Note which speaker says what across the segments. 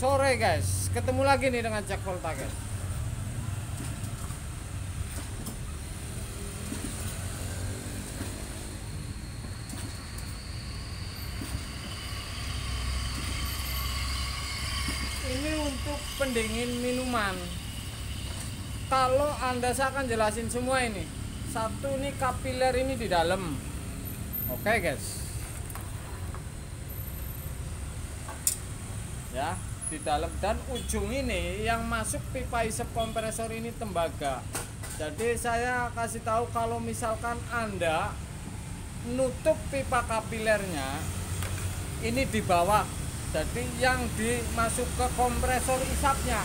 Speaker 1: sore guys, ketemu lagi nih dengan Jack Volta guys. Ini untuk pendingin minuman. Kalau Anda, saya akan jelasin semua ini. Satu, nih kapiler ini di dalam. Oke guys. Ya, di dalam, dan ujung ini yang masuk pipa isep kompresor ini tembaga. Jadi saya kasih tahu, kalau misalkan Anda nutup pipa kapilernya ini di bawah, jadi yang dimasuk ke kompresor isapnya,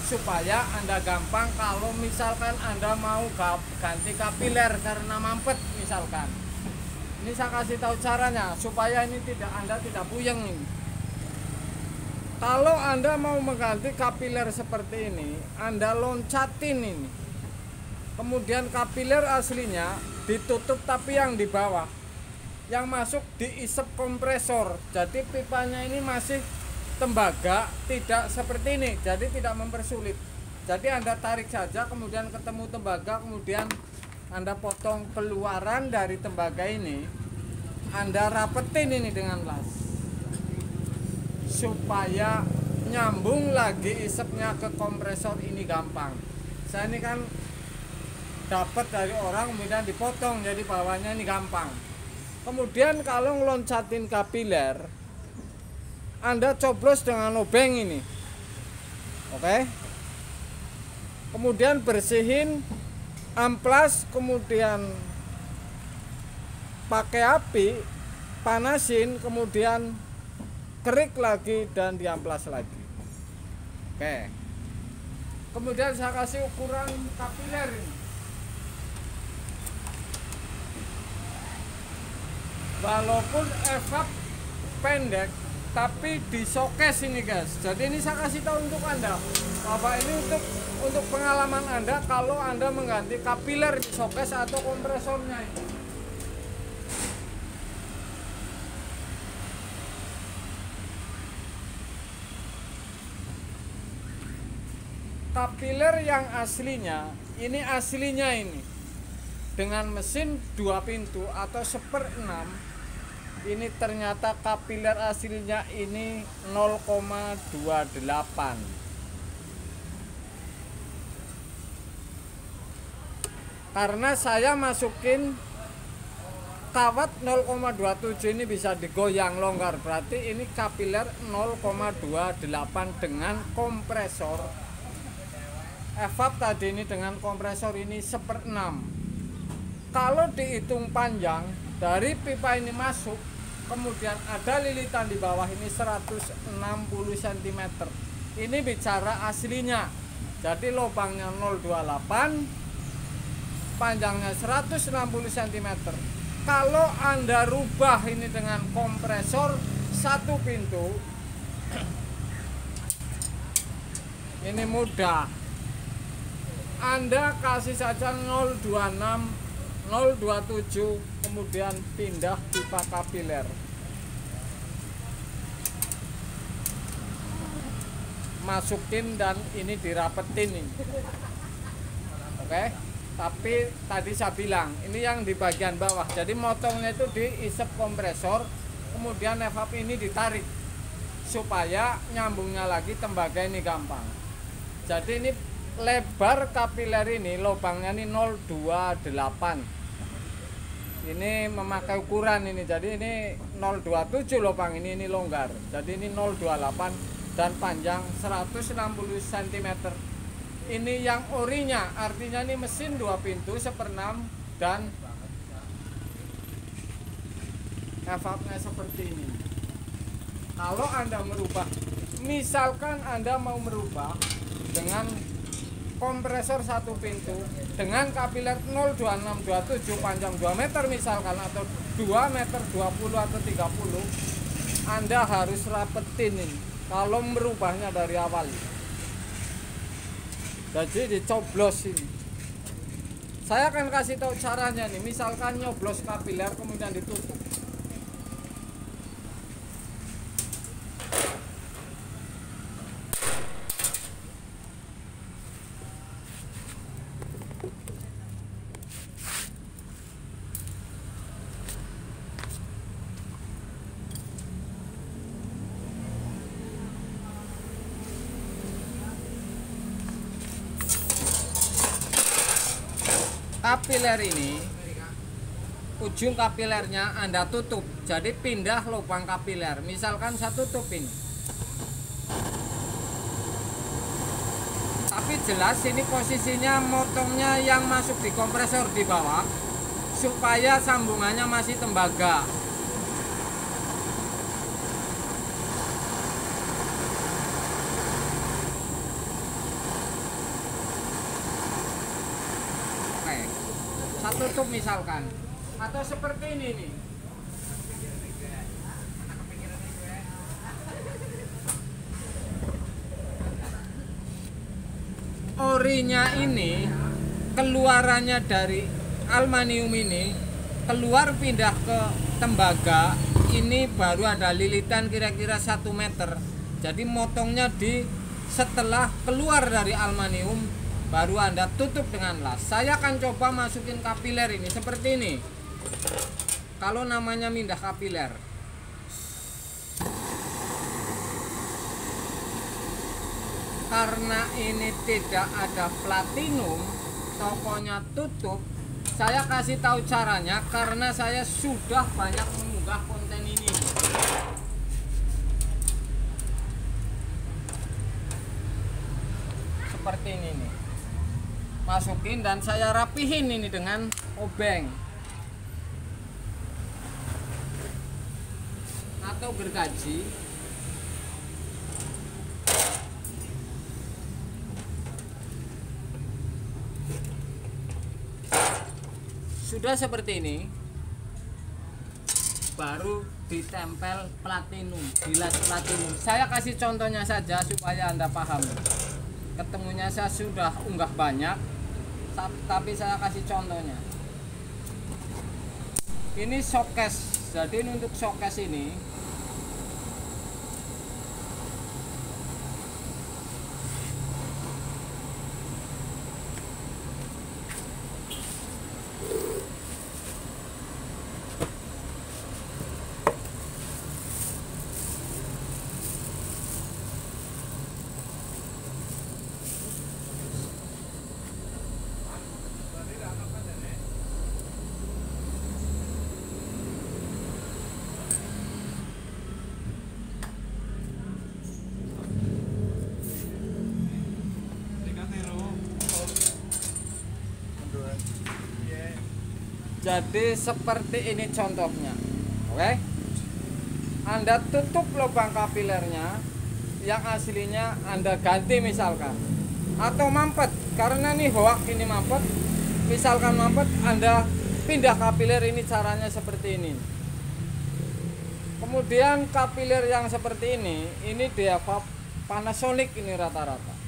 Speaker 1: supaya Anda gampang kalau misalkan Anda mau ganti kapiler karena mampet misalkan. Ini saya kasih tahu caranya supaya ini Anda tidak puyeng ini. Kalau Anda mau mengganti kapiler seperti ini, Anda loncatin ini. Kemudian kapiler aslinya ditutup tapi yang di bawah. Yang masuk diisep kompresor. Jadi pipanya ini masih tembaga, tidak seperti ini. Jadi tidak mempersulit. Jadi Anda tarik saja, kemudian ketemu tembaga, kemudian Anda potong keluaran dari tembaga ini. Anda rapetin ini dengan las, supaya nyambung lagi isepnya ke kompresor ini gampang. Saya ini kan dapat dari orang, kemudian dipotong, jadi bawahnya ini gampang. Kemudian kalau ngeloncatin kapiler, Anda coblos dengan obeng ini. Oke. Kemudian bersihin amplas, kemudian pakai api, panasin, kemudian kerik lagi dan diamplas lagi. Oke. Kemudian saya kasih ukuran kapiler ini. Walaupun evap pendek, tapi di showcase ini guys. Jadi ini saya kasih tahu untuk Anda, bahwa ini untuk pengalaman Anda kalau Anda mengganti kapiler di showcase atau kompresornya ini. Kapiler yang aslinya ini dengan mesin 2 pintu atau 1/6, ini ternyata kapiler aslinya ini 0,28. Karena saya masukin kawat 0,27 ini bisa digoyang longgar, berarti ini kapiler 0,28 dengan kompresor evap tadi ini dengan kompresor ini 1/6. Kalau dihitung panjang dari pipa ini masuk, kemudian ada lilitan di bawah ini 160 cm. Ini bicara aslinya. Jadi lubangnya 028, panjangnya 160 cm. Kalau Anda rubah ini dengan kompresor 1 pintu, ini mudah. Anda kasih saja 026, 027, kemudian pindah pipa kapiler. Masukin dan ini dirapetin ini. Oke. Tapi tadi saya bilang, ini yang di bagian bawah. Jadi motongnya itu diisep kompresor, kemudian evap ini ditarik supaya nyambungnya lagi tembaga ini gampang. Jadi ini lebar kapiler ini lubangnya ini 028. Ini memakai ukuran ini, jadi ini 027 lubang ini longgar. Jadi ini 028 dan panjang 160 cm. Ini yang orinya, artinya ini mesin 2 pintu 1/6 dan evapnya seperti ini. Kalau Anda merubah, misalkan Anda mau merubah dengan kompresor 1 pintu dengan kapiler 02627 panjang 2 meter misalkan, atau 2 meter 20 atau 30, Anda harus rapetin ini kalau merubahnya dari awal. Jadi dicoblos ini. Saya akan kasih tahu caranya nih. Misalkan nyoblos kapiler kemudian ditutup. kapiler ini, ujung kapilernya Anda tutup, jadi pindah lubang kapiler. Misalkan saya tutup ini, tapi jelas ini posisinya motongnya yang masuk di kompresor di bawah, supaya sambungannya masih tembaga. Oke, saya tutup misalkan, atau seperti ini nih. Orinya ini, keluarannya dari aluminium ini keluar pindah ke tembaga, ini baru ada lilitan kira-kira 1 meter. Jadi motongnya di setelah keluar dari aluminium, baru Anda tutup dengan las. Saya akan coba masukin kapiler ini seperti ini. Kalau namanya mindah kapiler, karena ini tidak ada platinum, tokonya tutup. Saya kasih tahu caranya karena saya sudah banyak mengunggah konten ini. Seperti ini nih. Masukin dan saya rapihin ini dengan obeng atau gergaji. Sudah seperti ini, baru ditempel platinum, bilas platinum. Saya kasih contohnya saja supaya Anda paham. Ketemunya saya sudah unggah banyak, tapi saya kasih contohnya. Ini showcase, jadi untuk showcase ini jadi seperti ini contohnya. Oke, Anda tutup lubang kapilernya, yang aslinya Anda ganti misalkan, atau mampet, karena nih hoak ini mampet. Misalkan mampet, Anda pindah kapiler ini, caranya seperti ini. Kemudian kapiler yang seperti ini dia Panasonic ini rata-rata.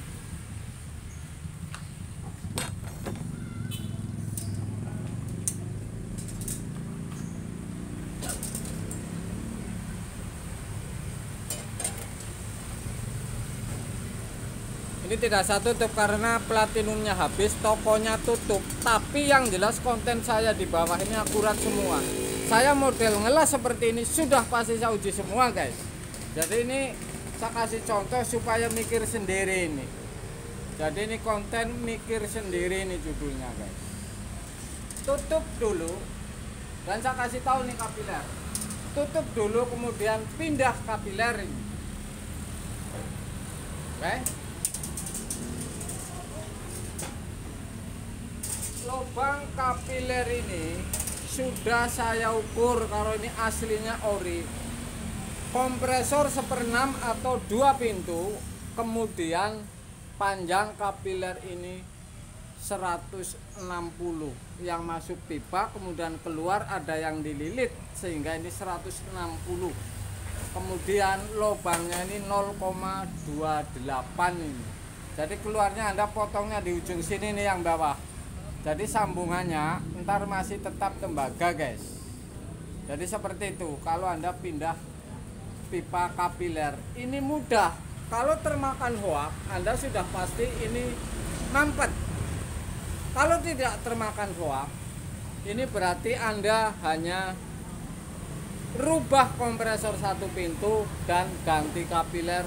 Speaker 1: Ini tidak saya tutup karena platinumnya habis, tokonya tutup. Tapi yang jelas konten saya di bawah ini akurat semua. Saya model ngelas seperti ini sudah pasti saya uji semua guys. Jadi ini saya kasih contoh supaya mikir sendiri ini. Jadi ini konten mikir sendiri ini judulnya guys. Tutup dulu, dan saya kasih tahu nih kapiler. Tutup dulu, kemudian pindah kapiler ini. Oke. Lubang kapiler ini sudah saya ukur, kalau ini aslinya ori. Kompresor 1/6 atau 2 pintu, kemudian panjang kapiler ini 160 yang masuk pipa, kemudian keluar ada yang dililit sehingga ini 160. Kemudian lubangnya ini 0,28 ini. Jadi keluarnya Anda potongnya di ujung sini nih yang bawah. Jadi sambungannya ntar masih tetap tembaga guys. Jadi seperti itu. Kalau Anda pindah pipa kapiler ini mudah. Kalau termakan hoak, Anda sudah pasti ini mampet. Kalau tidak termakan hoak, ini berarti Anda hanya rubah kompresor 1 pintu dan ganti kapiler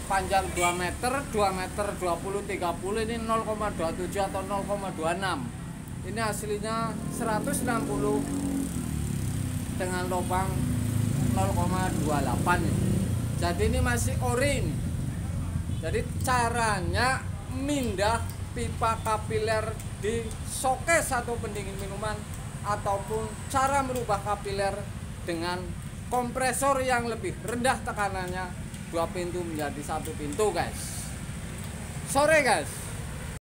Speaker 1: panjang 2 meter 20 30, ini 0,27 atau 0,26. Ini aslinya 160 dengan lubang 0,28 ini. Jadi ini masih ori ini. Jadi caranya mindah pipa kapiler di showcase atau pendingin minuman, ataupun cara merubah kapiler dengan kompresor yang lebih rendah tekanannya, 2 pintu menjadi 1 pintu guys. Sore guys.